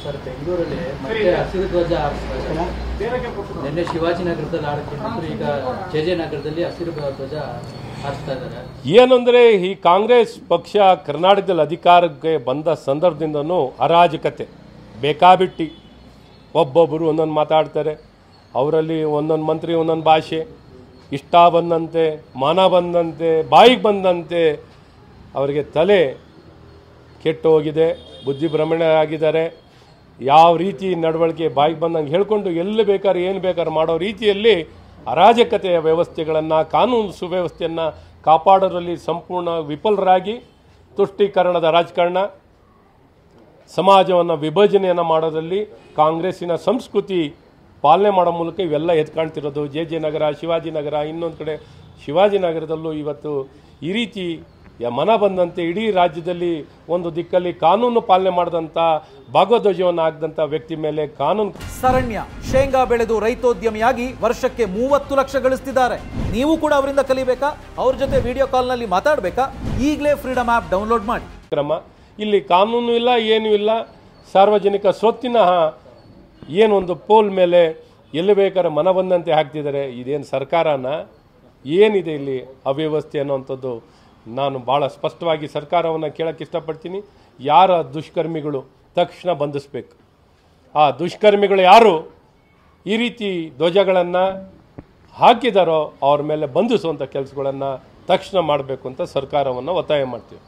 Sir, ಬೆಂಗಳೂರಲ್ಲಿ ಮತ್ತೆ ಹಸಿರು ಧ್ವಜ ನಿನ್ನೆ ಶಿವಾಜಿನಗರದಲ್ಲಿ ಆಡೋಕ್ಕಿಂತ ಈಗ ಜೆ ನಗರದಲ್ಲಿ ಹಸಿರು ಧ್ವಜ ಹಾರಿಸ್ತಾ ಇದ್ದಾರೆ. ಏನಂದರೆ ಈ ಕಾಂಗ್ರೆಸ್ ಪಕ್ಷ ಕರ್ನಾಟಕದಲ್ಲಿ ಅಧಿಕಾರಕ್ಕೆ ಬಂದ ಸಂದರ್ಭದಿಂದನೂ ಅರಾಜಕತೆ ಬೇಕಾಬಿಟ್ಟಿ, ಒಬ್ಬೊಬ್ಬರು ಒಂದೊಂದು ಮಾತಾಡ್ತಾರೆ, ಅವರಲ್ಲಿ ಒಂದೊಂದು ಮಂತ್ರಿ ಒಂದೊಂದು ಭಾಷೆ, ಇಷ್ಟ ಬಂದಂತೆ, ಮಾನ ಬಂದಂತೆ, ಬಾಯಿಗೆ ಬಂದಂತೆ ಅವರಿಗೆ ತಲೆ ಕೆಟ್ಟು ಹೋಗಿದೆ, ಬುದ್ಧಿಭ್ರಮಣೆ ಆಗಿದ್ದಾರೆ. ಯಾವ ರೀತಿ ನಡವಳಿಕೆ ಬಾಯಿಗೆ ಬಂದಂಗೆ ಹೇಳ್ಕೊಂಡು ಎಲ್ಲಿ ಬೇಕಾದ್ರೆ ಏನು ಬೇಕಾದ್ರೆ ಮಾಡೋ ರೀತಿಯಲ್ಲಿ ಅರಾಜಕತೆಯ ವ್ಯವಸ್ಥೆಗಳನ್ನು, ಕಾನೂನು ಸುವ್ಯವಸ್ಥೆಯನ್ನು ಕಾಪಾಡೋದ್ರಲ್ಲಿ ಸಂಪೂರ್ಣ ವಿಫಲರಾಗಿ ತುಷ್ಟೀಕರಣದ ರಾಜಕಾರಣ, ಸಮಾಜವನ್ನು ವಿಭಜನೆಯನ್ನು ಮಾಡೋದ್ರಲ್ಲಿ ಕಾಂಗ್ರೆಸ್ಸಿನ ಸಂಸ್ಕೃತಿ ಪಾಲನೆ ಮಾಡೋ ಮೂಲಕ ಇವೆಲ್ಲ ಎತ್ಕಾಣ್ತಿರೋದು. ಜೆ ನಗರ, ಶಿವಾಜಿನಗರ, ಇನ್ನೊಂದು ಕಡೆ ಶಿವಾಜಿನಗರದಲ್ಲೂ ಇವತ್ತು ಈ ರೀತಿ ಮನ ಬಂದಂತೆ ಇಡೀ ರಾಜ್ಯದಲ್ಲಿ ಒಂದು ದಿಕ್ಕಲ್ಲಿ ಕಾನೂನು ಪಾಲನೆ ಮಾಡಿದಂಥ ಭಾಗವಧ್ವಜವನ್ನು ಹಾಕಿದಂಥ ವ್ಯಕ್ತಿ ಮೇಲೆ ಕಾನೂನು. ಶರಣ್ಯ ಶೇಂಗಾ ಬೆಳೆದು ರೈತೋದ್ಯಮಿಯಾಗಿ ವರ್ಷಕ್ಕೆ 30 ಲಕ್ಷ ಗಳಿಸ್ತಿದ್ದಾರೆ. ನೀವು ಕೂಡ ಅವರಿಂದ ಕಲಿಬೇಕಾ? ಅವ್ರ ಜೊತೆ ವಿಡಿಯೋ ಕಾಲ್ನಲ್ಲಿ ಮಾತಾಡಬೇಕಾ? ಈಗಲೇ ಫ್ರೀಡಮ್ ಆ್ಯಪ್ ಡೌನ್ಲೋಡ್ ಮಾಡಿ. ಕ್ರಮ ಇಲ್ಲಿ ಕಾನೂನು ಇಲ್ಲ, ಏನೂ ಇಲ್ಲ. ಸಾರ್ವಜನಿಕ ಸ್ವತ್ತಿನ ಏನೊಂದು ಪೋಲ್ ಮೇಲೆ ಎಲ್ಲಿ ಬೇಕಾದ್ರೆ ಮನ ಬಂದಂತೆ ಹಾಕ್ತಿದ್ದಾರೆ. ಇದೇನು ಸರ್ಕಾರನ? ಏನಿದೆ ಇಲ್ಲಿ ಅವ್ಯವಸ್ಥೆ ಅನ್ನೋವಂಥದ್ದು ನಾನು ಭಾಳ ಸ್ಪಷ್ಟವಾಗಿ ಸರ್ಕಾರವನ್ನು ಕೇಳೋಕ್ಕೆ ಇಷ್ಟಪಡ್ತೀನಿ. ಯಾರ ದುಷ್ಕರ್ಮಿಗಳು ತಕ್ಷಣ ಬಂಧಿಸಬೇಕು. ಆ ದುಷ್ಕರ್ಮಿಗಳು ಯಾರು ಈ ರೀತಿ ಧ್ವಜಗಳನ್ನು ಹಾಕಿದಾರೋ ಅವ್ರ ಮೇಲೆ ಬಂಧಿಸುವಂಥ ಕೆಲಸಗಳನ್ನು ತಕ್ಷಣ ಮಾಡಬೇಕು ಅಂತ ಸರ್ಕಾರವನ್ನು ಒತ್ತಾಯ ಮಾಡ್ತೀವಿ.